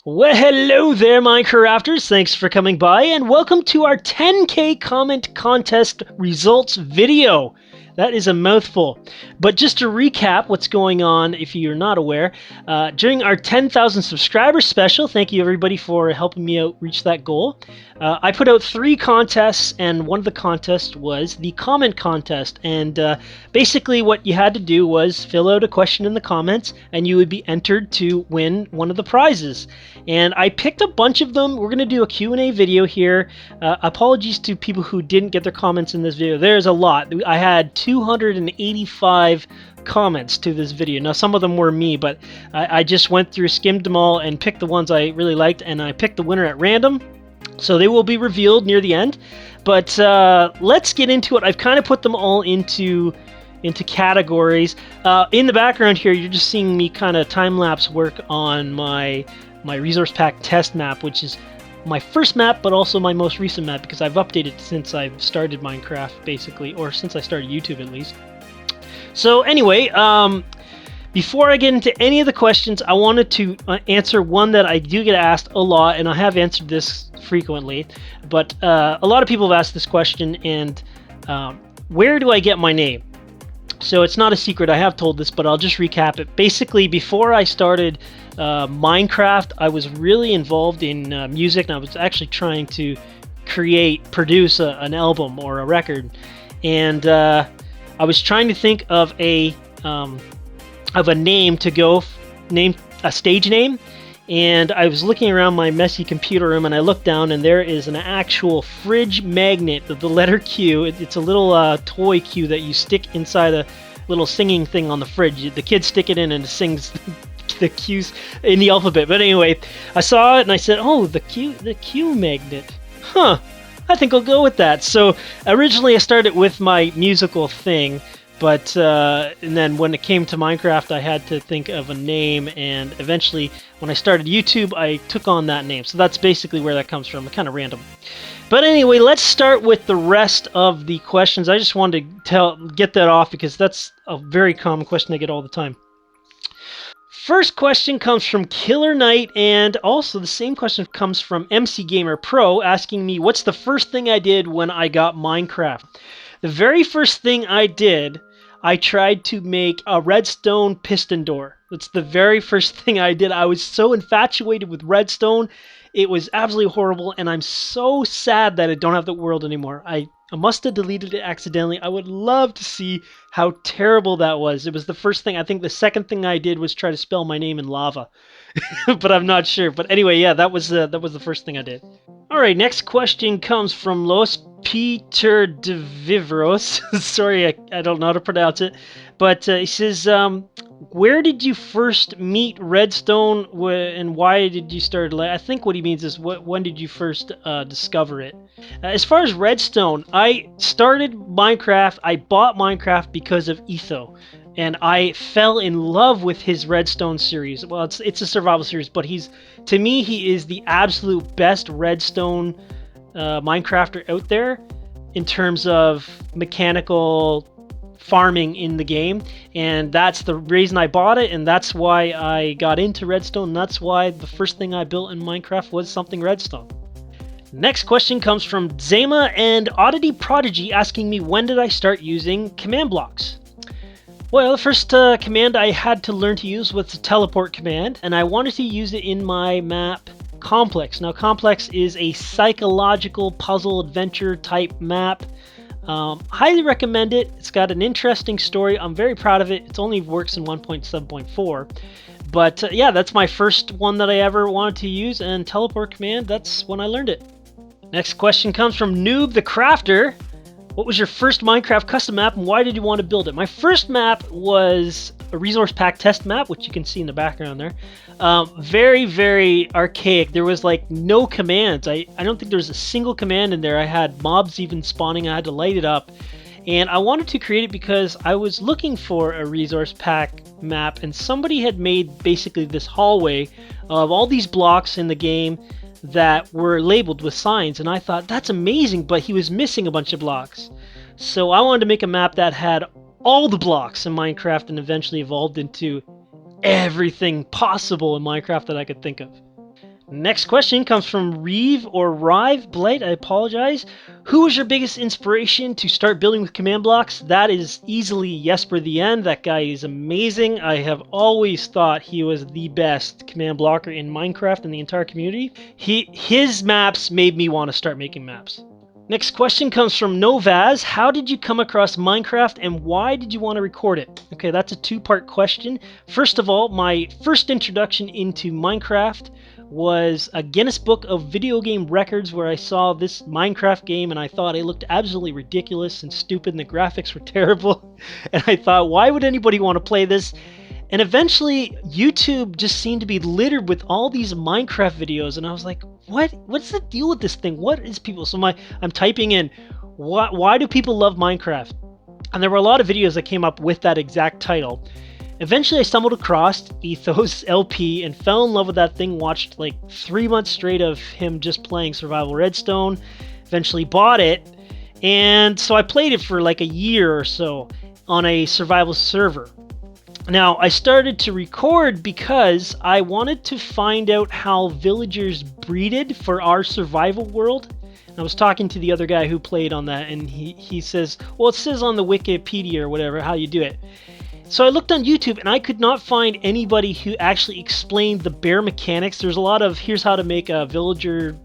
Well, hello there, Minecrafters. Thanks for coming by, and welcome to our 10K comment contest results video. That is a mouthful. But just to recap what's going on, if you're not aware, during our 10,000 subscribers special, thank you everybody for helping me out reach that goal. I put out 3 contests, and one of the contests was the comment contest. And basically what you had to do was fill out a question in the comments, and you would be entered to win one of the prizes. And I picked a bunch of them. We're going to do a Q&A video here. Apologies to people who didn't get their comments in this video. There's a lot. I had 285 comments to this video. Now, some of them were me, but I just went through, skimmed them all, and picked the ones I really liked, and I picked the winner at random. So they will be revealed near the end. But let's get into it. I've kind of put them all into categories. In the background here, you're just seeing me kind of time-lapse work on my resource pack test map, which is my first map, but also my most recent map, because I've updated since I've started Minecraft, basically, or since I started YouTube, at least. So anyway, before I get into any of the questions, I wanted to answer one that I do get asked a lot, and I have answered this frequently, but a lot of people have asked this question, and where do I get my name? So it's not a secret, I have told this, but I'll just recap it. Basically, before I started Minecraft, I was really involved in music, and I was actually trying to produce an album or a record. And I was trying to think of a name to go, name a stage name. And I was looking around my messy computer room, and I looked down, and there is an actual fridge magnet of the letter Q. It's a little toy Q that you stick inside a little singing thing on the fridge. The kids stick it in, and it sings the Q's in the alphabet. But anyway, I saw it, and I said, "Oh, the Q magnet. Huh? I think I'll go with that." So originally, I started with my musical thing. But and then when it came to Minecraft, I had to think of a name, and eventually when I started YouTube, I took on that name. So that's basically where that comes from, kind of random. But anyway, let's start with the rest of the questions. I just wanted to get that off because that's a very common question I get all the time. First question comes from Killer Knight, and also the same question comes from MC Gamer Pro, asking me what's the first thing I did when I got Minecraft. The very first thing I did, I tried to make a redstone piston door. That's the very first thing I did. I was so infatuated with redstone. It was absolutely horrible, and I'm so sad that I don't have that world anymore. I must have deleted it accidentally. I would love to see how terrible that was. It was the first thing. I think the second thing I did was try to spell my name in lava. But I'm not sure. But anyway, yeah, that was the first thing I did. All right, next question comes from Los Peter de Vivros. Sorry, I don't know how to pronounce it. But he says, where did you first meet redstone, and why did you start? I think what he means is when did you first discover it? As far as redstone, I started Minecraft. I bought Minecraft because of Etho, and I fell in love with his redstone series. Well, it's a survival series, but to me he is the absolute best redstone Minecrafter out there in terms of mechanical farming in the game, and that's the reason I bought it, and that's why I got into redstone. That's why the first thing I built in Minecraft was something redstone. Next question comes from Zama and Oddity Prodigy, asking me when did I start using command blocks. Well, the first command I had to learn to use was the teleport command, and I wanted to use it in my map Complex. Now, Complex is a psychological puzzle adventure type map. Highly recommend it. It's got an interesting story. I'm very proud of it. It only works in 1.7.4. But yeah, that's my first one that I ever wanted to use, and teleport command, that's when I learned it. Next question comes from Noob the Crafter. What was your first Minecraft custom map, and why did you want to build it? My first map was a resource pack test map, which you can see in the background there. Very, very archaic. There was like no commands. I don't think there was a single command in there. I had mobs even spawning. I had to light it up. And I wanted to create it because I was looking for a resource pack map, and somebody had made basically this hallway of all these blocks in the game that were labeled with signs, and I thought that's amazing, but he was missing a bunch of blocks. So I wanted to make a map that had all the blocks in Minecraft, and eventually evolved into everything possible in Minecraft that I could think of. Next question comes from Reeve or Rive Blight. I apologize. Who was your biggest inspiration to start building with command blocks? That is easily Jesper the End. That guy is amazing. I have always thought he was the best command blocker in Minecraft and the entire community. His maps made me want to start making maps. Next question comes from Novaz. How did you come across Minecraft and why did you want to record it? Okay, that's a two-part question. First of all, my first introduction into Minecraft was a Guinness Book of Video Game Records where I saw this Minecraft game and I thought it looked absolutely ridiculous and stupid and the graphics were terrible. And I thought, why would anybody want to play this? And eventually, YouTube just seemed to be littered with all these Minecraft videos, and I was like, what's the deal with this thing? What is people? So I'm typing in, why do people love Minecraft? And there were a lot of videos that came up with that exact title. Eventually, I stumbled across Ethos LP and fell in love with that thing, watched like 3 months straight of him just playing Survival Redstone, eventually bought it, and so I played it for like a year or so on a survival server. Now, I started to record because I wanted to find out how villagers breeded for our survival world. And I was talking to the other guy who played on that, and he says, well, it says on the Wikipedia or whatever how you do it. So I looked on YouTube, and I could not find anybody who actually explained the bare mechanics. There's a lot of, here's how to make a villager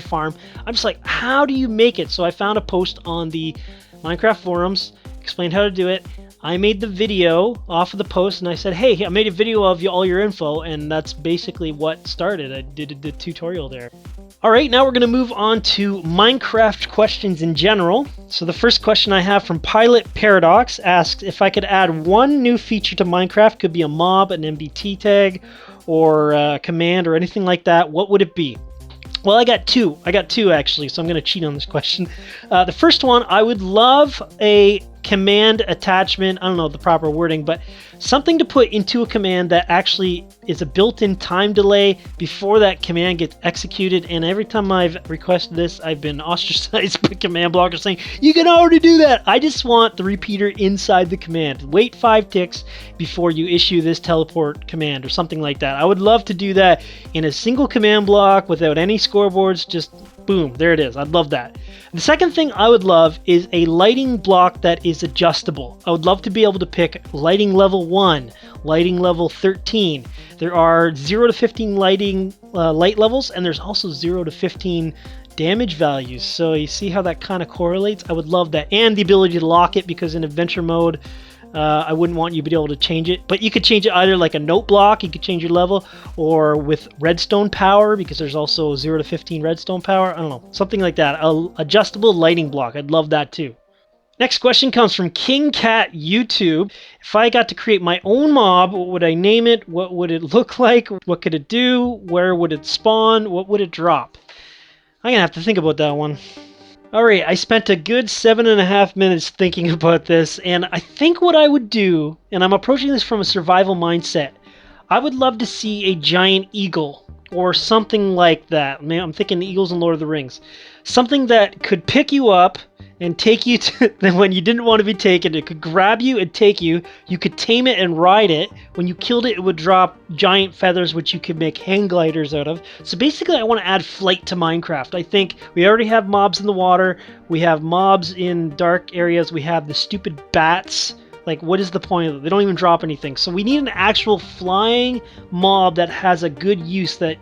farm. I'm just like, how do you make it? So I found a post on the Minecraft forums, explained how to do it. I made the video off of the post and I said, hey, I made a video of all your info, and that's basically what started. I did the tutorial there. All right, now we're going to move on to Minecraft questions in general. So the first question I have from Pilot Paradox asks if I could add one new feature to Minecraft, could be a mob, an MBT tag, or a command or anything like that, what would it be? Well, I got two actually, so I'm going to cheat on this question. The first one, I would love a command attachment, I don't know the proper wording, but something to put into a command that actually is a built-in time delay before that command gets executed. And every time I've requested this, I've been ostracized by command blockers saying, you can already do that. I just want the repeater inside the command. Wait 5 ticks before you issue this teleport command or something like that. I would love to do that in a single command block without any scoreboards, just boom, there it is. I'd love that. The second thing I would love is a lighting block that is adjustable. I would love to be able to pick lighting level 1, lighting level 13. There are 0 to 15 light levels, and there's also 0 to 15 damage values. So you see how that kind of correlates? I would love that. And the ability to lock it, because in adventure mode, I wouldn't want you to be able to change it, but you could change it either like a note block, you could change your level, or with redstone power, because there's also 0 to 15 redstone power. I don't know, something like that. An adjustable lighting block, I'd love that too. Next question comes from King Cat YouTube. If I got to create my own mob, what would I name it? What would it look like? What could it do? Where would it spawn? What would it drop? I'm gonna have to think about that one. Alright, I spent a good 7.5 minutes thinking about this, and I think what I would do, and I'm approaching this from a survival mindset, I would love to see a giant eagle, or something like that. I'm thinking the eagles in Lord of the Rings. Something that could pick you up and take you to when you didn't want to be taken. It could grab you and take you. You could tame it and ride it. When you killed it, it would drop giant feathers, which you could make hang gliders out of. So basically, I want to add flight to Minecraft. I think we already have mobs in the water. We have mobs in dark areas. We have the stupid bats. Like, what is the point of it? They don't even drop anything. So we need an actual flying mob that has a good use, that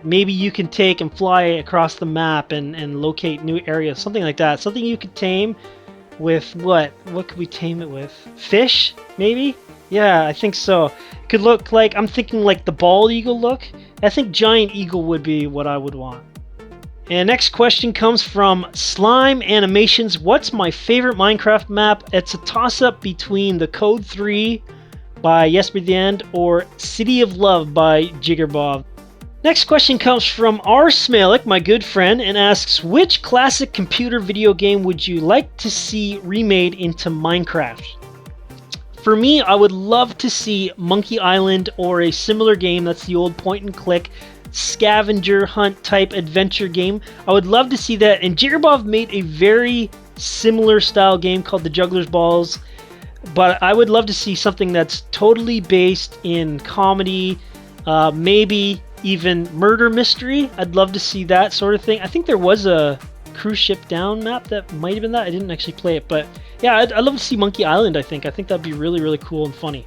maybe you can take and fly across the map and locate new areas, something like that. Something you could tame with what? What could we tame it with? Fish, maybe? Yeah, I think so. It could look like, I'm thinking like the bald eagle look. I think giant eagle would be what I would want. And next question comes from Slime Animations. What's my favorite Minecraft map? It's a toss-up between the Code 3 by Jesper the End or City of Love by Jiggerbob. Next question comes from R. Smalik, my good friend, and asks, which classic computer video game would you like to see remade into Minecraft? For me, I would love to see Monkey Island or a similar game. That's the old point-and-click scavenger hunt type adventure game. I would love to see that. And Jiggerbob made a very similar style game called the Juggler's Balls, but I would love to see something that's totally based in comedy, maybe even murder mystery. I'd love to see that sort of thing. I think there was a cruise ship down map that might have been that. I didn't actually play it, but yeah, I'd love to see Monkey Island. I think that'd be really, really cool and funny.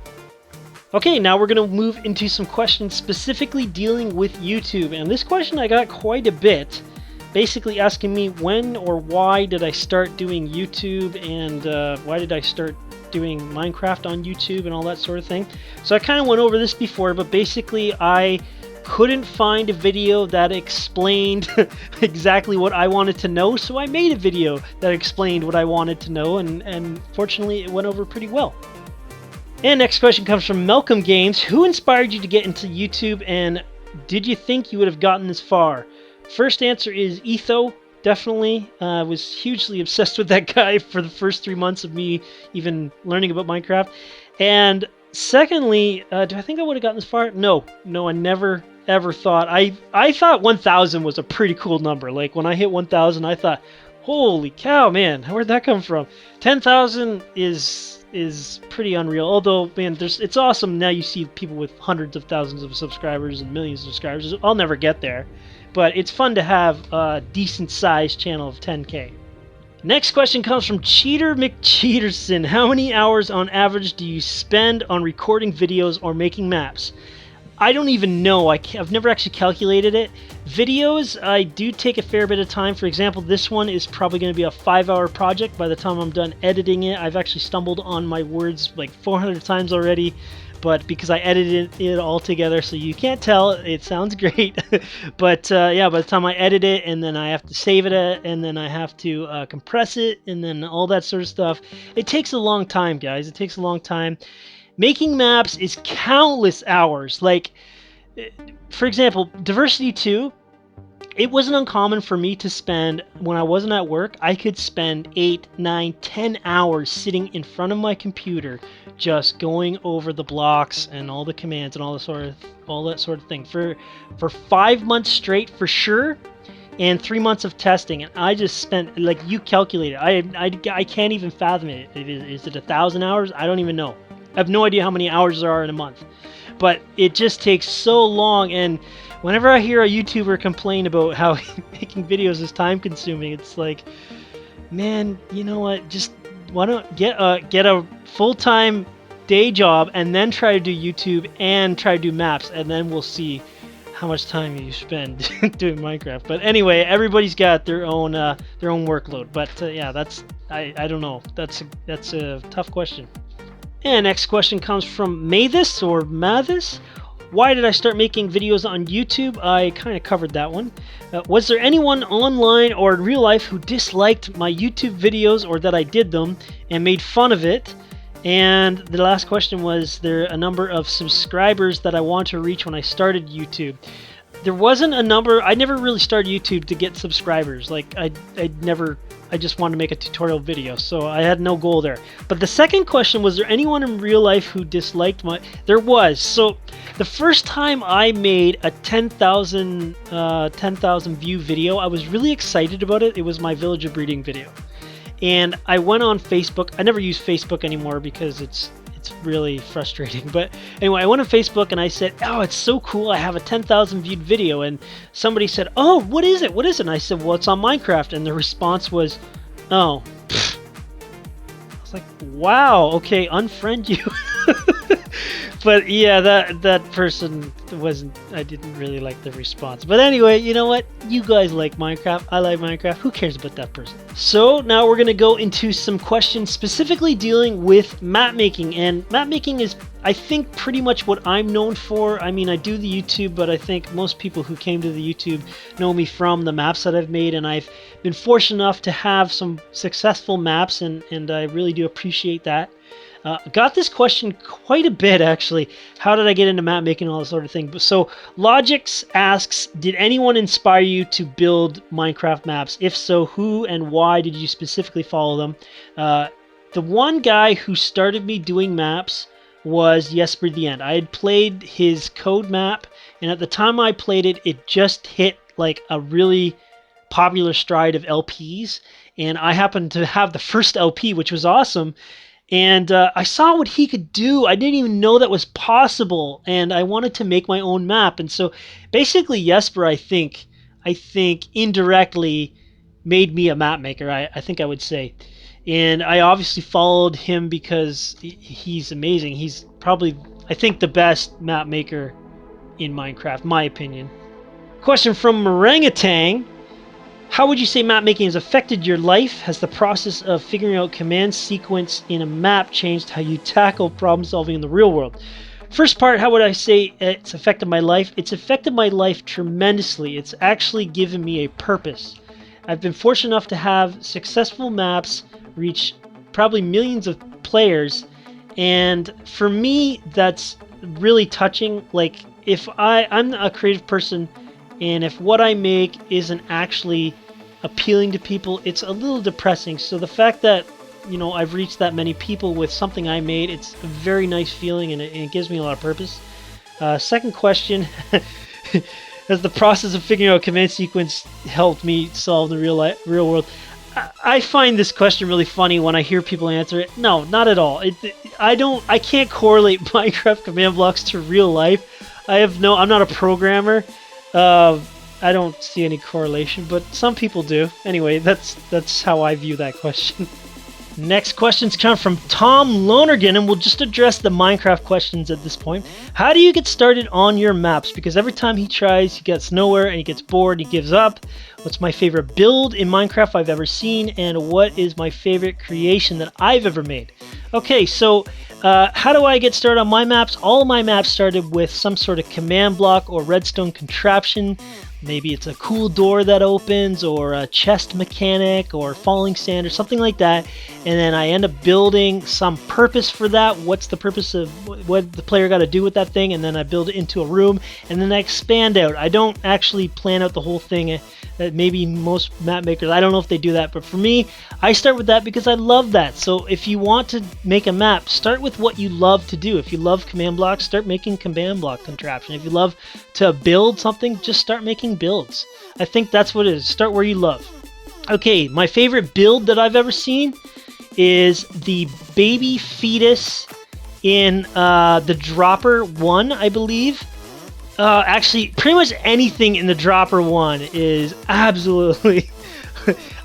Okay, now we're going to move into some questions specifically dealing with YouTube. And this question I got quite a bit, basically asking me when or why did I start doing YouTube, and why did I start doing Minecraft on YouTube and all that sort of thing. So I kind of went over this before, but basically I couldn't find a video that explained exactly what I wanted to know, so I made a video that explained what I wanted to know, and fortunately it went over pretty well. And next question comes from Malcolm Games. Who inspired you to get into YouTube, and did you think you would have gotten this far? First answer is Etho. Definitely. I was hugely obsessed with that guy for the first 3 months of me even learning about Minecraft. And secondly, do I think I would have gotten this far? No, I never ever thought. I thought 1,000 was a pretty cool number. Like when I hit 1,000, I thought, holy cow, man, where'd that come from? 10,000 is pretty unreal. Although, man, it's awesome now you see people with hundreds of thousands of subscribers and millions of subscribers. I'll never get there, but it's fun to have a decent sized channel of 10K. Next question comes from Cheater McCheaterson. How many hours on average do you spend on recording videos or making maps? I don't even know. I've never actually calculated it. Videos, I do take a fair bit of time. For example, this one is probably going to be a 5-hour project by the time I'm done editing it. I've actually stumbled on my words like 400 times already, but because I edited it all together, so you can't tell, it sounds great. But yeah, by the time I edit it, and then I have to save it, and then I have to compress it, and then all that sort of stuff, it takes a long time, guys. It takes a long time. Making maps is countless hours. Like, for example, Diversity 2, it wasn't uncommon for me to spend, when I wasn't at work, I could spend 8, 9, 10 hours sitting in front of my computer just going over the blocks and all the commands and all that sort of thing for 5 months straight for sure, and 3 months of testing. And I just spent, like, you calculate it. I can't even fathom it. Is it 1,000 hours? I don't even know. I have no idea how many hours there are in a month, but it just takes so long. And whenever I hear a YouTuber complain about how making videos is time consuming, it's like, man, you know what? Just why don't get a full-time day job and then try to do YouTube and try to do maps, and then we'll see how much time you spend doing Minecraft. But anyway, everybody's got their own workload. But yeah, I don't know. That's a tough question. And next question comes from Mathis or Mathis. Why did I start making videos on YouTube? I kind of covered that one. Was there anyone online or in real life who disliked my YouTube videos or that I did them and made fun of it? And the last question was, there a number of subscribers that I want to reach when I started YouTube? There wasn't a number. I never really started YouTube to get subscribers. Like I just wanted to make a tutorial video, so I had no goal there. But the second question was there anyone in real life who disliked my... There was. So the first time I made a 10,000 view video, I was really excited about it. It was my villager breeding video. And I went on Facebook. I never use Facebook anymore because it's really frustrating. But anyway, I went on Facebook and I said, oh, it's so cool. I have a 10,000 viewed video. And somebody said, oh, what is it? What is it? And I said, well, it's on Minecraft. And the response was, oh. I was like, wow, okay, unfriend you. But yeah, that person wasn't, I didn't really like the response. But anyway, you know what? You guys like Minecraft. I like Minecraft. Who cares about that person? So now we're going to go into some questions specifically dealing with map making. And map making is, I think, pretty much what I'm known for. I mean, I do the YouTube, but I think most people who came to the YouTube know me from the maps that I've made. And I've been fortunate enough to have some successful maps, and I really do appreciate that. Got this question quite a bit, actually. How did I get into map making and all this sort of thing? So Logix asks, did anyone inspire you to build Minecraft maps? If so, who and why did you specifically follow them? The one guy who started me doing maps was Jesper the End. I had played his code map, and at the time I played it, it just hit like a really popular stride of LPs, and I happened to have the first LP, which was awesome. And I saw what he could do. I didn't even know that was possible, and I wanted to make my own map. And so basically Jesper, I think indirectly made me a map maker, I think I would say. And I obviously followed him because he's amazing. He's probably, I think, the best map maker in Minecraft, my opinion. Question from Orangutan. How would you say map making has affected your life? Has the process of figuring out command sequence in a map changed how you tackle problem solving in the real world? First part, how would I say it's affected my life? It's affected my life tremendously. It's actually given me a purpose. I've been fortunate enough to have successful maps reach probably millions of players, and for me, that's really touching. Like, if I'm a creative person, and if what I make isn't actually appealing to people, it's a little depressing. So the fact that, I've reached that many people with something I made, it's a very nice feeling, and it gives me a lot of purpose. Second question. Has the process of figuring out command sequence helped me solve the real world? I find this question really funny when I hear people answer it. No, not at all. I can't correlate Minecraft command blocks to real life. I'm not a programmer. I don't see any correlation, but some people do. Anyway, that's how I view that question. Next questions come from Tom Lonergan, and we'll just address the Minecraft questions at this point. How do you get started on your maps? Because every time he tries, he gets nowhere and he gets bored, he gives up. What's my favorite build in Minecraft I've ever seen, and what is my favorite creation that I've ever made? Okay, so how do I get started on my maps? All of my maps started with some sort of command block or redstone contraption. Maybe it's a cool door that opens, or a chest mechanic, or falling sand, or something like that. And then I end up building some purpose for that. What's the purpose of what the player got to do with that thing? And then I build it into a room, and then I expand out. I don't actually plan out the whole thing. That maybe most map makers, I don't know if they do that, but for me, I start with that because I love that. So if you want to make a map, start with what you love to do. If you love command blocks, start making command block contraption. If you love to build something, just start making builds. I think that's what it is. Start where you love. Okay, my favorite build that I've ever seen is the baby fetus in the Dropper 1, I believe. Actually, pretty much anything in the Dropper 1 is absolutely...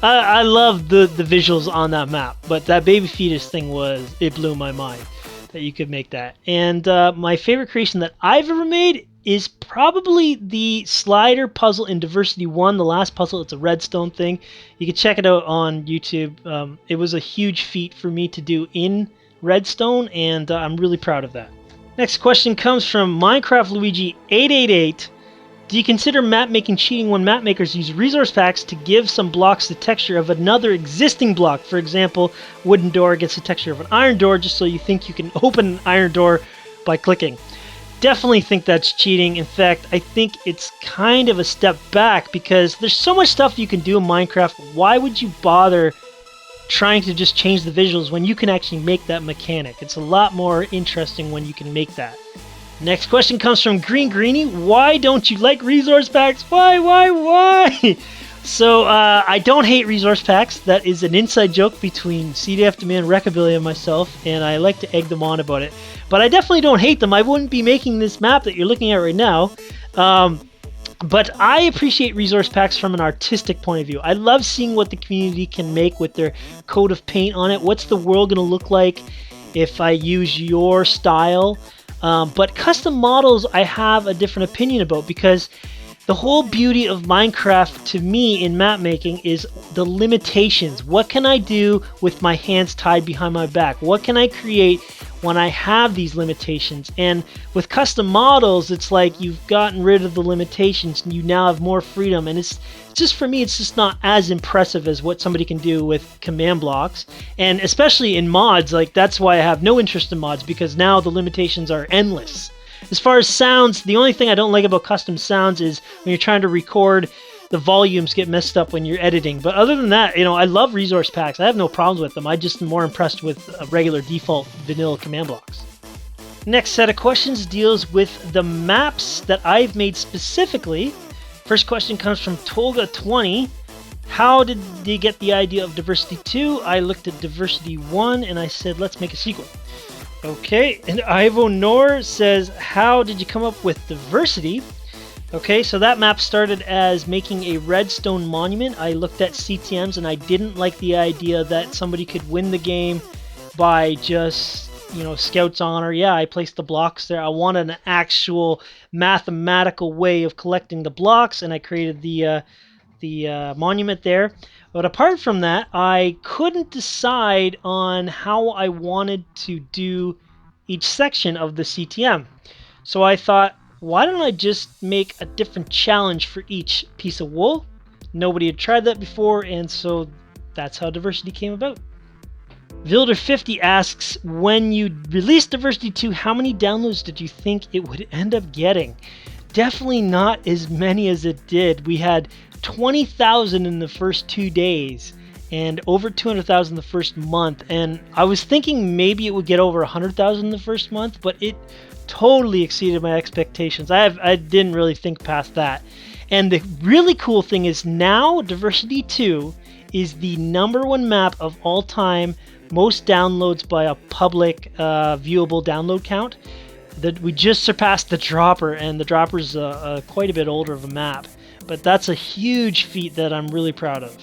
I love the visuals on that map, but that baby fetus thing it blew my mind that you could make that. And my favorite creation that I've ever made is probably the slider puzzle in Diversity 1, the last puzzle. It's a redstone thing. You can check it out on YouTube. It was a huge feat for me to do in redstone, and I'm really proud of that. Next question comes from Minecraft Luigi 888. Do you consider map making cheating when map makers use resource packs to give some blocks the texture of another existing block? For example, wooden door gets the texture of an iron door just so you think you can open an iron door by clicking. Definitely think that's cheating. In fact, I think it's kind of a step back because there's so much stuff you can do in Minecraft. Why would you bother trying to just change the visuals when you can actually make that mechanic? It's a lot more interesting when you can make that. Next question comes from Green Greenie. Why don't you like resource packs? Why? So I don't hate resource packs. That is an inside joke between CDF Demand, Rockabilly, and myself, and I like to egg them on about it. But I definitely don't hate them. I wouldn't be making this map that you're looking at right now. But I appreciate resource packs from an artistic point of view. I love seeing what the community can make with their coat of paint on it. What's the world going to look like if I use your style? But custom models I have a different opinion about, because the whole beauty of Minecraft to me in map making is the limitations. What can I do with my hands tied behind my back? What can I create when I have these limitations? And with custom models, it's like you've gotten rid of the limitations and you now have more freedom. And it's just, for me, it's just not as impressive as what somebody can do with command blocks. And especially in mods, like that's why I have no interest in mods, because now the limitations are endless. As far as sounds, the only thing I don't like about custom sounds is when you're trying to record, the volumes get messed up when you're editing. But other than that, I love resource packs. I have no problems with them. I just am more impressed with regular default vanilla command blocks. Next set of questions deals with the maps that I've made specifically. First question comes from Tolga20. how did they get the idea of Diversity 2? I looked at Diversity 1 and I said, let's make a sequel. Okay, and Ivo Nor says, how did you come up with Diversity? Okay, so that map started as making a redstone monument. I looked at CTMs and I didn't like the idea that somebody could win the game by just, Scout's honor. Yeah, I placed the blocks there. I wanted an actual mathematical way of collecting the blocks, and I created the monument there. But apart from that, I couldn't decide on how I wanted to do each section of the CTM. So I thought, why don't I just make a different challenge for each piece of wool? Nobody had tried that before, and so that's how Diversity came about. Vilder50 asks, when you released Diversity 2, how many downloads did you think it would end up getting? Definitely not as many as it did. We had 20,000 in the first 2 days and over 200,000 the first month. And I was thinking maybe it would get over 100,000 the first month, but it totally exceeded my expectations. I didn't really think past that. And the really cool thing is now Diversity 2 is the #1 map of all time, most downloads by a public viewable download count. That we just surpassed the Dropper, and the Dropper's quite a bit older of a map. But that's a huge feat that I'm really proud of.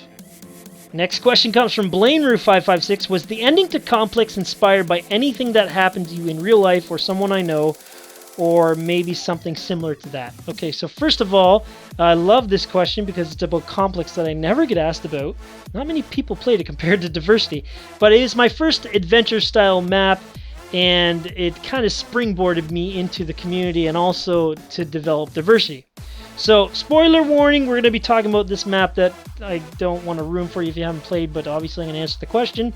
Next question comes from BlaneRoo556. Was the ending to Complex inspired by anything that happened to you in real life or someone I know, or maybe something similar to that? Okay, so first of all, I love this question because it's about Complex that I never get asked about. Not many people played it compared to Diversity, but it is my first adventure-style map, and it kind of springboarded me into the community and also to develop Diversity. So, spoiler warning, we're going to be talking about this map that I don't want to ruin for you if you haven't played, but obviously I'm going to answer the question.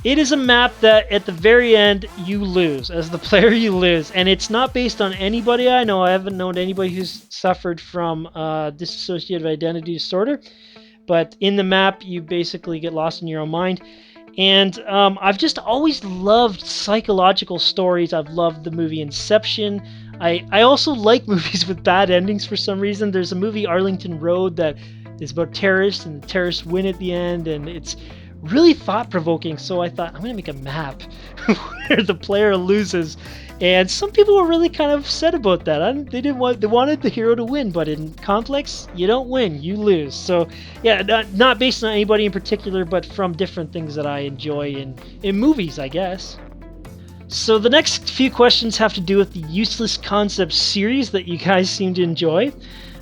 It is a map that at the very end you lose. As the player you lose, and it's not based on anybody I know. I haven't known anybody who's suffered from dissociative identity disorder, but in the map you basically get lost in your own mind. And I've just always loved psychological stories. I've loved the movie Inception. I also like movies with bad endings for some reason. There's a movie, Arlington Road, that is about terrorists, and the terrorists win at the end, and it's really thought-provoking. So I thought, I'm going to make a map where the player loses. And some people were really kind of upset about that. They wanted the hero to win, but in Complex, you don't win, you lose. So yeah, not based on anybody in particular, but from different things that I enjoy in movies, I guess. So the next few questions have to do with the Useless Concepts series that you guys seem to enjoy.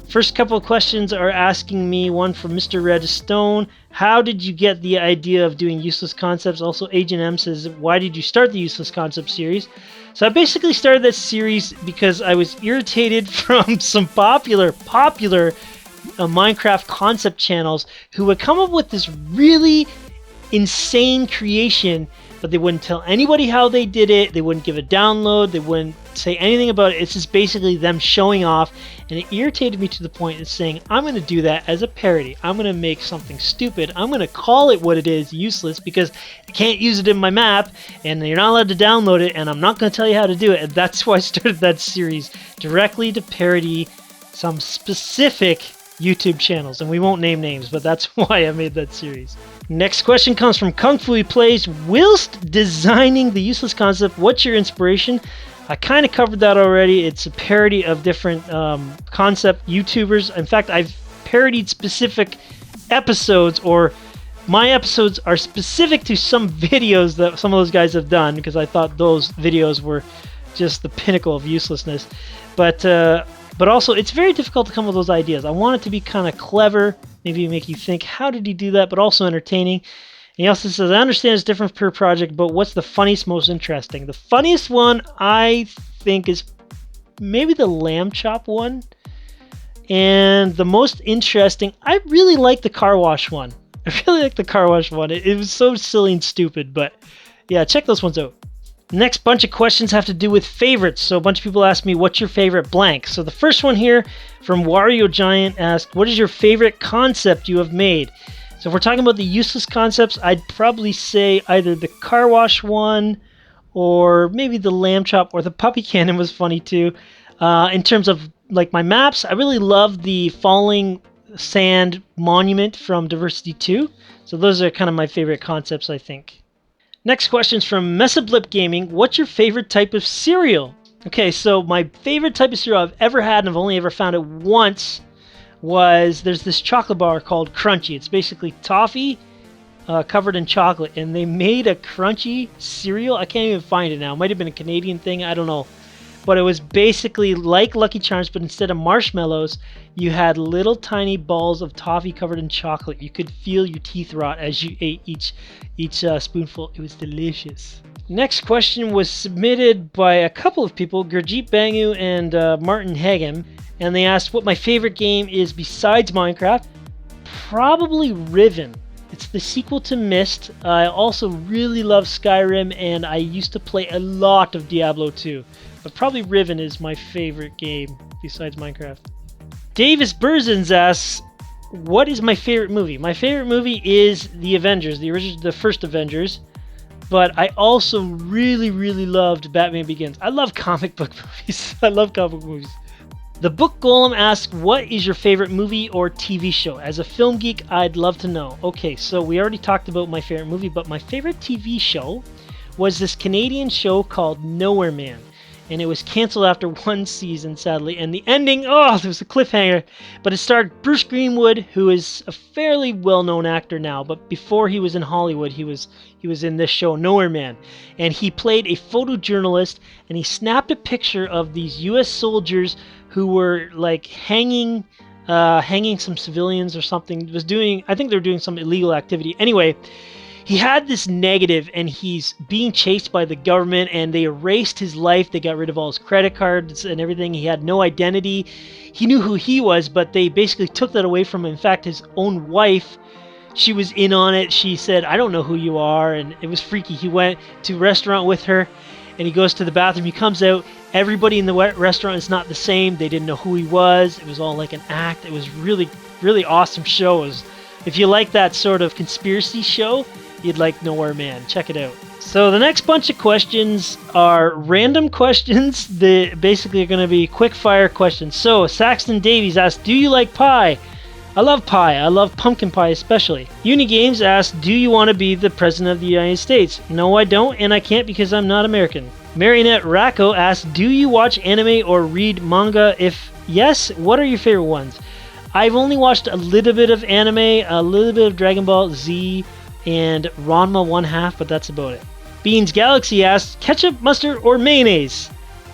First couple of questions are asking me, one from Mr. Redstone, how did you get the idea of doing Useless Concepts? Also, Agent M says, why did you start the Useless Concepts series? So I basically started that series because I was irritated from some popular Minecraft concept channels who would come up with this really insane creation, but they wouldn't tell anybody how they did it. They wouldn't give a download. They wouldn't say anything about it. It's just basically them showing off, and it irritated me to the point of saying, I'm going to do that as a parody. I'm going to make something stupid. I'm going to call it what it is, useless, because I can't use it in my map, and you're not allowed to download it, and I'm not going to tell you how to do it. And that's why I started that series, directly to parody some specific YouTube channels, and we won't name names, but that's why I made that series. Next question comes from Kung Fu Plays. Whilst designing the Useless Concept, what's your inspiration? I kind of covered that already. It's a parody of different concept YouTubers. In fact, I've parodied specific episodes, or my episodes are specific to some videos that some of those guys have done, because I thought those videos were just the pinnacle of uselessness. But also, it's very difficult to come up with those ideas. I want it to be kind of clever, maybe make you think, how did he do that, but also entertaining. And he also says, I understand it's different per project, but what's the funniest, most interesting? The funniest one, I think, is maybe the lamb chop one. And the most interesting, I really like the car wash one. I really like the car wash one. It was so silly and stupid, but yeah, check those ones out. Next bunch of questions have to do with favorites. So a bunch of people ask me, what's your favorite blank? So the first one here from Wario Giant asked, what is your favorite concept you have made? So if we're talking about the useless concepts, I'd probably say either the car wash one, or maybe the lamb chop, or the puppy cannon was funny too. In terms of like my maps, I really love the falling sand monument from Diversity 2. So those are kind of my favorite concepts, I think. Next question is from Mesablip Gaming. What's your favorite type of cereal? Okay, so my favorite type of cereal I've ever had, and I've only ever found it once, was there's this chocolate bar called Crunchy. It's basically toffee covered in chocolate, and they made a crunchy cereal. I can't even find it now. It might have been a Canadian thing. I don't know. But it was basically like Lucky Charms, but instead of marshmallows, you had little tiny balls of toffee covered in chocolate. You could feel your teeth rot as you ate each spoonful. It was delicious. Next question was submitted by a couple of people, Gurjeet Bangu and Martin Hagen, and they asked what my favorite game is besides Minecraft. Probably Riven. It's the sequel to Myst. I also really love Skyrim, and I used to play a lot of Diablo 2. But probably Riven is my favorite game besides Minecraft. Davis Burzins asks, what is my favorite movie? My favorite movie is The Avengers, the first Avengers. But I also really, really loved Batman Begins. I love comic book movies. I love comic book movies. The Book Golem asks, what is your favorite movie or TV show? As a film geek, I'd love to know. Okay, so we already talked about my favorite movie, but my favorite TV show was this Canadian show called Nowhere Man. And it was canceled after one season, sadly. And the ending, there was a cliffhanger. But it starred Bruce Greenwood, who is a fairly well-known actor now. But before he was in Hollywood, he was in this show, Nowhere Man. And he played a photojournalist, and he snapped a picture of these U.S. soldiers who were like hanging some civilians or something. I think they were doing some illegal activity. Anyway, he had this negative, and he's being chased by the government, and they erased his life. They got rid of all his credit cards and everything. He had no identity. He knew who he was, but they basically took that away from him. In fact, his own wife, she was in on it. She said, I don't know who you are, and it was freaky. He went to a restaurant with her, and he goes to the bathroom. He comes out. Everybody in the restaurant is not the same. They didn't know who he was. It was all like an act. It was really, really awesome show. If you like that sort of conspiracy show, you'd like Nowhere Man. Check it out. So the next bunch of questions are random questions. They basically are going to be quick fire questions. So Saxton Davies asks, do you like pie? I love pie. I love pumpkin pie especially. Unigames asks, do you want to be the President of the United States? No, I don't, and I can't because I'm not American. Marionette Racco asks, do you watch anime or read manga? If yes, what are your favorite ones? I've only watched a little bit of anime, a little bit of Dragon Ball Z, and Ranma 1/2, but that's about it. Beans Galaxy asks, ketchup, mustard, or mayonnaise?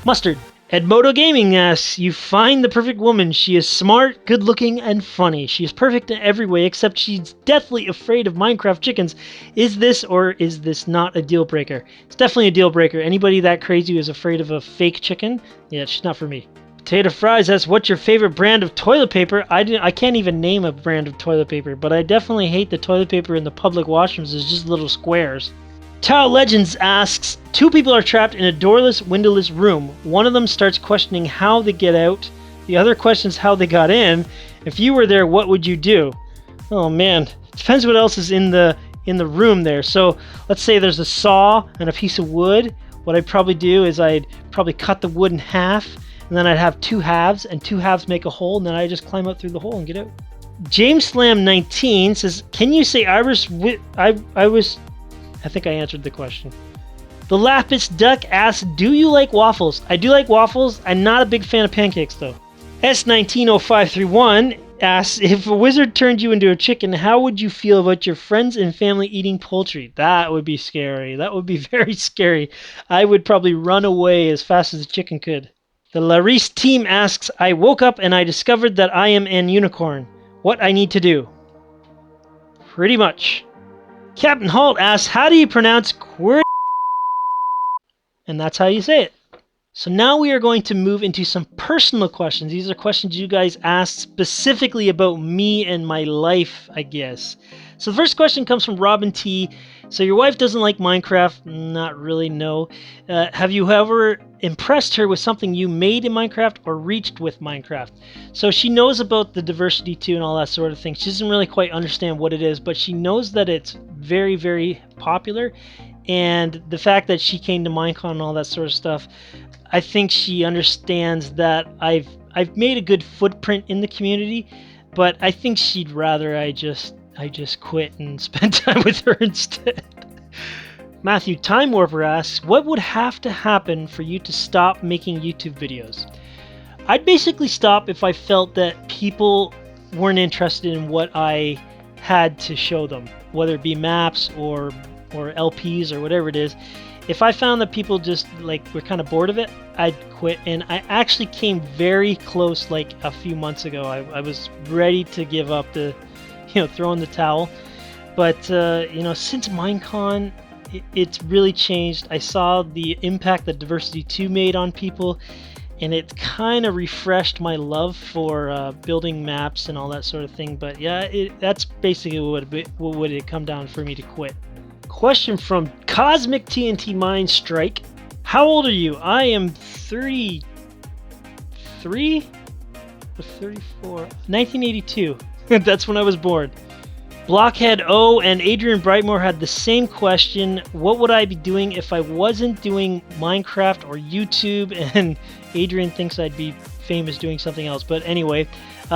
Mustard. Edmodo Gaming asks, you find the perfect woman. She is smart, good looking, and funny. She is perfect in every way, except she's deathly afraid of Minecraft chickens. Is this or is this not a deal breaker? It's definitely a deal breaker. Anybody that crazy who is afraid of a fake chicken, yeah, she's not for me. Potato Fries asks, what's your favorite brand of toilet paper? I can't even name a brand of toilet paper, but I definitely hate the toilet paper in the public washrooms. It's just little squares. Tao Legends asks, two people are trapped in a doorless, windowless room. One of them starts questioning how they get out. The other questions how they got in. If you were there, what would you do? Oh man, depends what else is in the room there. So let's say there's a saw and a piece of wood. What I'd probably do is I'd probably cut the wood in half, and then I'd have two halves, and two halves make a hole, and then I just climb out through the hole and get out. James Slam 19 says, can you say I think I answered the question. The Lapis Duck asks, do you like waffles? I do like waffles. I'm not a big fan of pancakes, though. S190531 asks, if a wizard turned you into a chicken, how would you feel about your friends and family eating poultry? That would be scary. That would be very scary. I would probably run away as fast as a chicken could. The Larice team asks, I woke up and I discovered that I am an unicorn. What I need to do? Pretty much. Captain Halt asks, how do you pronounce queer? And that's how you say it. So now we are going to move into some personal questions. These are questions you guys asked specifically about me and my life, I guess. So the first question comes from Robin T. So your wife doesn't like Minecraft? Not really, no. Have you ever impressed her with something you made in Minecraft or reached with Minecraft? So she knows about the Diversity 2 and all that sort of thing. She doesn't really quite understand what it is, but she knows that it's very, very popular. And the fact that she came to Minecon and all that sort of stuff, I think she understands that I've made a good footprint in the community. but I think she'd rather I just quit and spend time with her instead. Matthew Time Warper asks, what would have to happen for you to stop making YouTube videos? I'd basically stop if I felt that people weren't interested in what I had to show them, whether it be maps or LPs or whatever it is. If I found that people just like were kind of bored of it, I'd quit. And I actually came very close like a few months ago. I was ready to give up the, throw in the towel. But since Minecon, it's really changed. I saw the impact that Diversity 2 made on people, and it kind of refreshed my love for building maps and all that sort of thing. But yeah, that's basically what would it come down for me to quit. Question from Cosmic TNT Mind Strike. How old are you? I am 33 or 34. 1982. That's when I was born. Blockhead O and Adrian Brightmore had the same question. What would I be doing if I wasn't doing Minecraft or YouTube? And Adrian thinks I'd be famous doing something else. But anyway,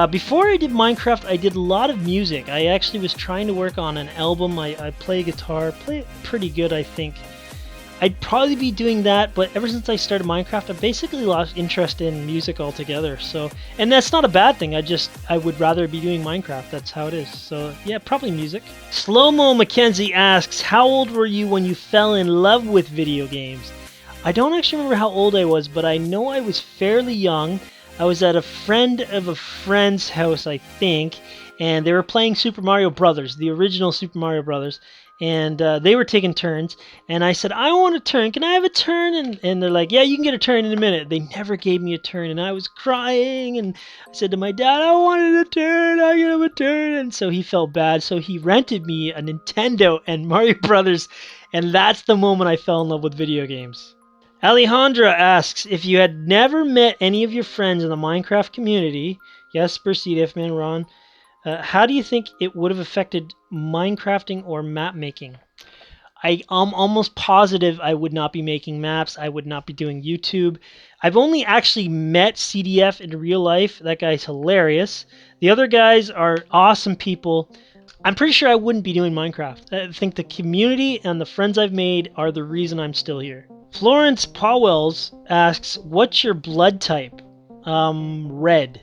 before I did Minecraft, I did a lot of music. I actually was trying to work on an album. I play guitar, play it pretty good, I think. I'd probably be doing that, but ever since I started Minecraft, I've basically lost interest in music altogether. So, and that's not a bad thing. I would rather be doing Minecraft. That's how it is. So yeah, probably music. Slow-Mo Mackenzie asks, how old were you when you fell in love with video games? I don't actually remember how old I was, but I know I was fairly young. I was at a friend of a friend's house, I think, and they were playing Super Mario Brothers, the original Super Mario Brothers. And they were taking turns, and I said, I want a turn. Can I have a turn? And they're like, yeah, you can get a turn in a minute. They never gave me a turn, and I was crying, and I said to my dad, I wanted a turn. I get him a turn. And so he felt bad, so he rented me a Nintendo and Mario Brothers, and that's the moment I fell in love with video games. Alejandra asks, if you had never met any of your friends in the Minecraft community, yes, proceed, F-Man Ron, how do you think it would have affected Minecrafting or map making? I'm almost positive I would not be making maps. I would not be doing YouTube. I've only actually met CDF in real life. That guy's hilarious. The other guys are awesome people. I'm pretty sure I wouldn't be doing Minecraft. I think the community and the friends I've made are the reason I'm still here. Florence Powells asks, what's your blood type? Red.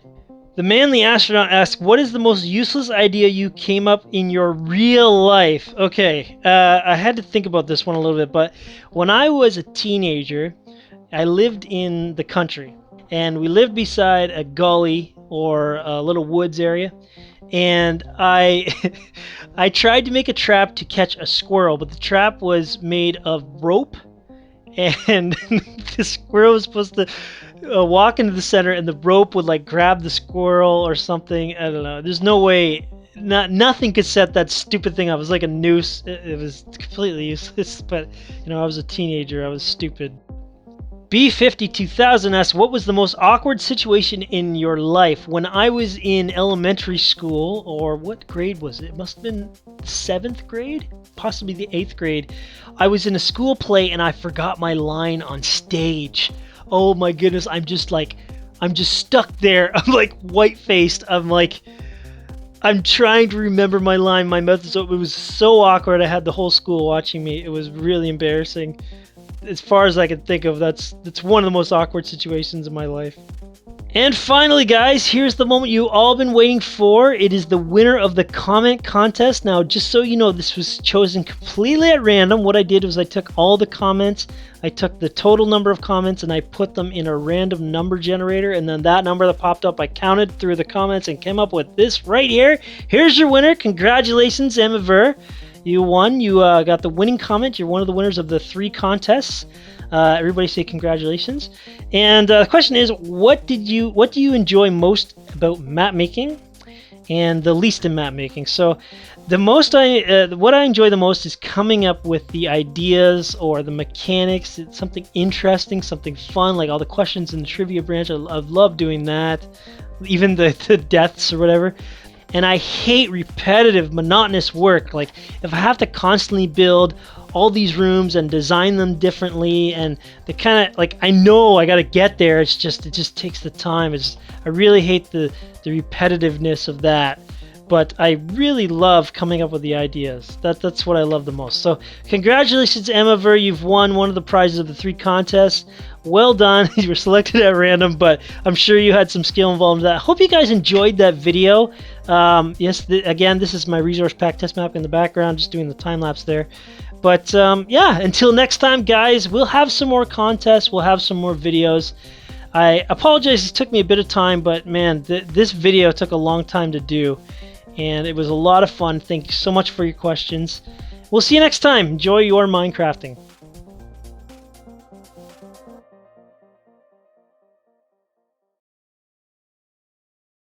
The Manly Astronaut asks, what is the most useless idea you came up in your real life? Okay, I had to think about this one a little bit, but when I was a teenager, I lived in the country, and we lived beside a gully or a little woods area, and I I tried to make a trap to catch a squirrel, but the trap was made of rope, and the squirrel was supposed to walk into the center, and the rope would like grab the squirrel or something. I don't know. There's no way. Nothing could set that stupid thing up. It was like a noose. It was completely useless. But I was a teenager. I was stupid. B502000 asks, what was the most awkward situation in your life? When I was in elementary school, or what grade was it? It must have been 7th grade, possibly the 8th grade. I was in a school play and I forgot my line on stage. Oh my goodness, I'm just stuck there. I'm like white-faced. I'm trying to remember my line. My mouth is open. It was so awkward. I had the whole school watching me. It was really embarrassing. As far as I can think of, that's one of the most awkward situations in my life. And finally, guys, here's the moment you all been waiting for. It is the winner of the comment contest. Now, just so you know, this was chosen completely at random. What I did was I took all the comments, I took the total number of comments, and I put them in a random number generator, and then that number that popped up, I counted through the comments and came up with this right here. Here's your winner. Congratulations, Emma Ver. You won. You got the winning comment. You're one of the winners of the 3 contests. Everybody say congratulations. And the question is, what do you enjoy most about map making, and the least in map making? So, what I enjoy the most is coming up with the ideas or the mechanics. It's something interesting, something fun, like all the questions in the trivia branch. I love doing that. Even the deaths or whatever. And I hate repetitive, monotonous work. Like, if I have to constantly build all these rooms and design them differently, and the kind of like, I know I got to get there. It just takes the time. I really hate the repetitiveness of that. But I really love coming up with the ideas. That's what I love the most. So congratulations, Emaver. You've won one of the prizes of the 3 contests. Well done. You were selected at random, but I'm sure you had some skill involved in that. I hope you guys enjoyed that video. Yes, again, this is my resource pack test map in the background, just doing the time lapse there. But yeah, until next time, guys, we'll have some more contests. We'll have some more videos. I apologize, it took me a bit of time, but man, this video took a long time to do. And it was a lot of fun. Thank you so much for your questions. We'll see you next time. Enjoy your Minecrafting.